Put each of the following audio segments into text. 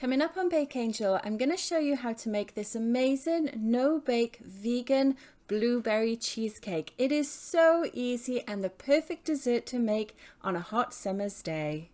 Coming up on Bake Angel, I'm going to show you how to make this amazing no-bake vegan blueberry cheesecake. It is so easy and the perfect dessert to make on a hot summer's day.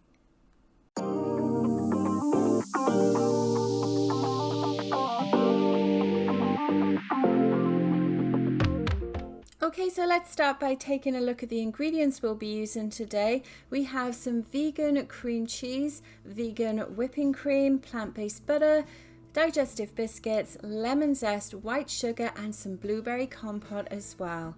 Okay, so let's start by taking a look at the ingredients we'll be using today. We have some vegan cream cheese, vegan whipping cream, plant-based butter, digestive biscuits, lemon zest, white sugar, and some blueberry compote as well.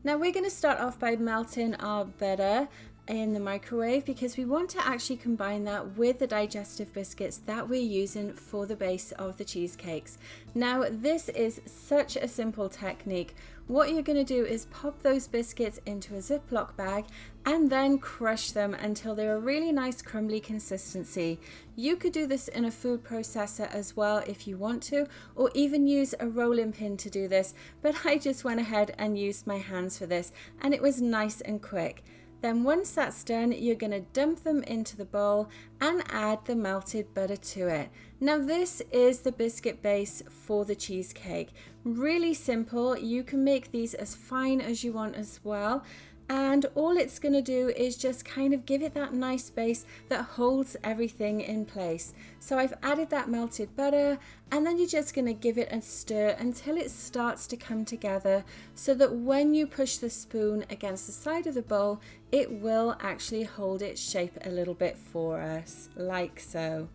Now we're going to start off by melting our butter in the microwave because we want to actually combine that with the digestive biscuits that we're using for the base of the cheesecakes. Now this is such a simple technique. What you're going to do is pop those biscuits into a Ziploc bag and then crush them until they're a really nice crumbly consistency. You could do this in a food processor as well if you want to, or even use a rolling pin to do this, but I just went ahead and used my hands for this and it was nice and quick. Then once that's done, you're going to dump them into the bowl and add the melted butter to it. Now this is the biscuit base for the cheesecake. Really simple. You can make these as fine as you want as well. And all it's going to do is just kind of give it that nice base that holds everything in place. So I've added that melted butter and then you're just going to give it a stir until it starts to come together so that when you push the spoon against the side of the bowl, it will actually hold its shape a little bit for us, like so.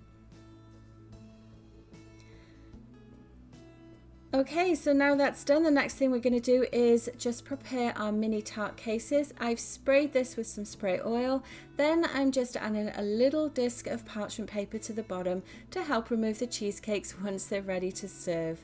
Okay, so now that's done, the next thing we're going to do is just prepare our mini tart cases. I've sprayed this with some spray oil, then I'm just adding a little disc of parchment paper to the bottom to help remove the cheesecakes once they're ready to serve.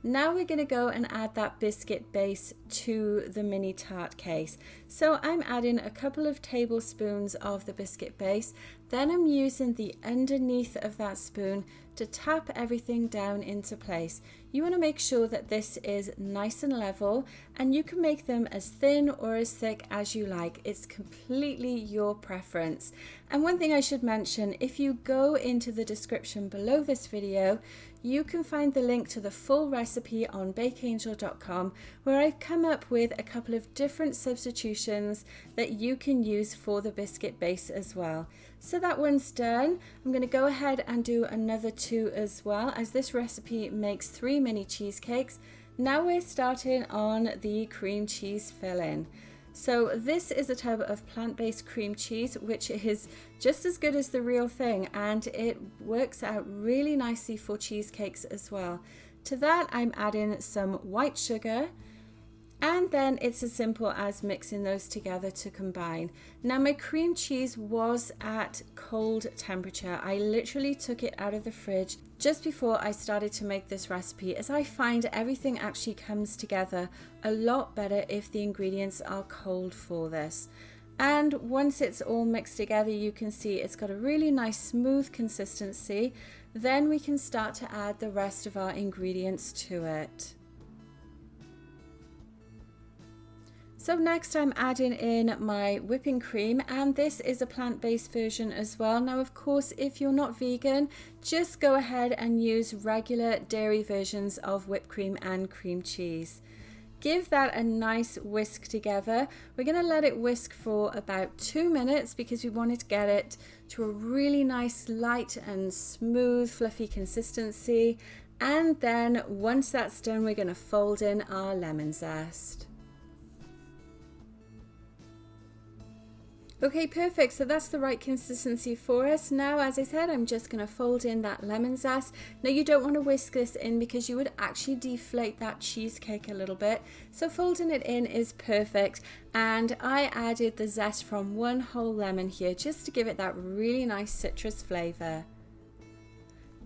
Now we're going to go and add that biscuit base to the mini tart case. So I'm adding a couple of tablespoons of the biscuit base, then I'm using the underneath of that spoon to tap everything down into place. You want to make sure that this is nice and level, and you can make them as thin or as thick as you like. It's completely your preference. And one thing I should mention, if you go into the description below this video, you can find the link to the full recipe on bakeangel.com, where I've come up with a couple of different substitutions that you can use for the biscuit base as well. So that one's done. I'm going to go ahead and do another two as well, as this recipe makes 3 mini cheesecakes. Now we're starting on the cream cheese filling. So this is a tub of plant-based cream cheese, which is just as good as the real thing, and it works out really nicely for cheesecakes as well. To that I'm adding some white sugar, and then it's as simple as mixing those together to combine. Now my cream cheese was at cold temperature. I literally took it out of the fridge just before I started to make this recipe, as I find everything actually comes together a lot better if the ingredients are cold for this. And once it's all mixed together, you can see it's got a really nice smooth consistency. Then we can start to add the rest of our ingredients to it. So next I'm adding in my whipping cream, and this is a plant-based version as well. Now of course if you're not vegan, just go ahead and use regular dairy versions of whipped cream and cream cheese. Give that a nice whisk together. We're going to let it whisk for about 2 minutes because we want to get it to a really nice light and smooth fluffy consistency. And then once that's done, we're going to fold in our lemon zest. Okay, perfect. So that's the right consistency for us. Now, as I said, I'm just going to fold in that lemon zest. Now, you don't want to whisk this in because you would actually deflate that cheesecake a little bit. So folding it in is perfect. And I added the zest from 1 whole lemon here just to give it that really nice citrus flavor.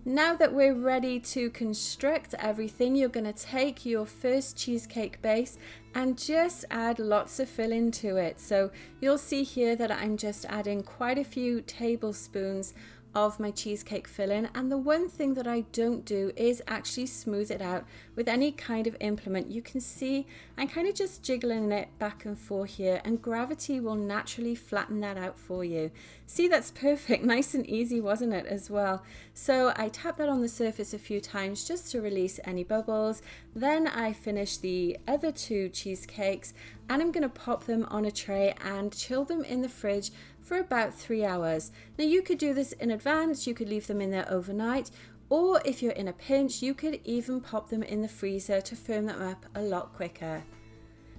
Now that we're ready to construct everything, you're going to take your first cheesecake base and just add lots of filling to it. So you'll see here that I'm just adding quite a few tablespoons of my cheesecake filling, and the one thing that I don't do is actually smooth it out with any kind of implement. You can see I'm kind of just jiggling it back and forth here, and gravity will naturally flatten that out for you. See, that's perfect, nice and easy, wasn't it, as well? So I tap that on the surface a few times just to release any bubbles. Then I finish the other two cheesecakes, and I'm going to pop them on a tray and chill them in the fridge for about 3 hours. Now you could do this in advance, you could leave them in there overnight, or if you're in a pinch, you could even pop them in the freezer to firm them up a lot quicker.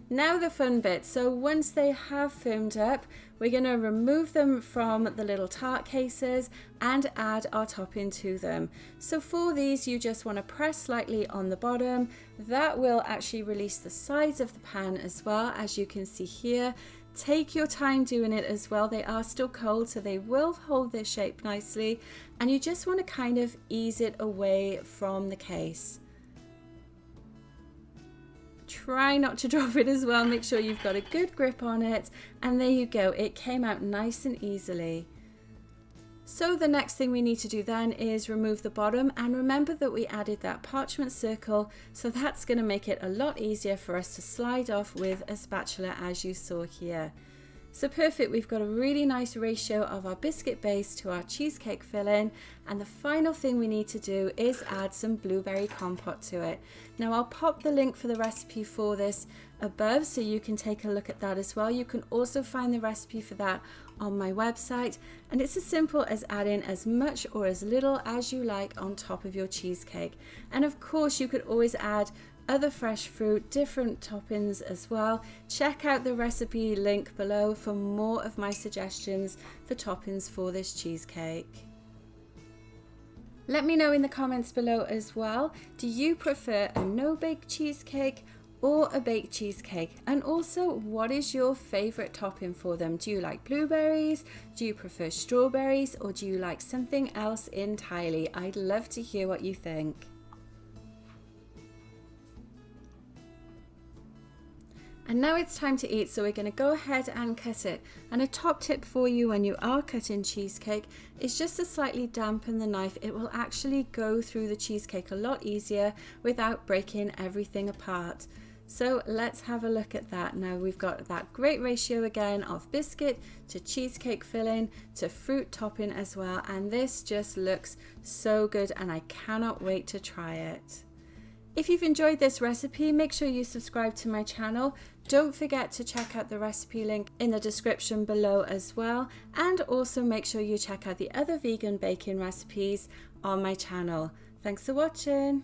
Now the fun bit. So once they have firmed up, we're going to remove them from the little tart cases and add our topping to them. So for these, you just want to press slightly on the bottom. That will actually release the sides of the pan as well, as you can see here. Take your time doing it as well. They are still cold, so they will hold their shape nicely, and you just want to kind of ease it away from the case. Try not to drop it as well. Make sure you've got a good grip on it, and there you go. It came out nice and easily. So the next thing we need to do then is remove the bottom, and remember that we added that parchment circle, so that's going to make it a lot easier for us to slide off with a spatula, as you saw here. So perfect, we've got a really nice ratio of our biscuit base to our cheesecake filling, and the final thing we need to do is add some blueberry compote to it. Now I'll pop the link for the recipe for this above so you can take a look at that as well. You can also find the recipe for that on my website, and it's as simple as adding as much or as little as you like on top of your cheesecake. And of course you could always add other fresh fruit, different toppings as well. Check out the recipe link below for more of my suggestions for toppings for this cheesecake. Let me know in the comments below as well, do you prefer a no-bake cheesecake or a baked cheesecake? And also, what is your favorite topping for them? Do you like blueberries? Do you prefer strawberries? Or do you like something else entirely? I'd love to hear what you think. And now it's time to eat, so we're going to go ahead and cut it. And a top tip for you when you are cutting cheesecake is just to slightly dampen the knife. It will actually go through the cheesecake a lot easier without breaking everything apart. So let's have a look at that. Now we've got that great ratio again of biscuit to cheesecake filling to fruit topping as well. And this just looks so good, and I cannot wait to try it. If you've enjoyed this recipe, make sure you subscribe to my channel. Don't forget to check out the recipe link in the description below as well. And also make sure you check out the other vegan baking recipes on my channel. Thanks for watching.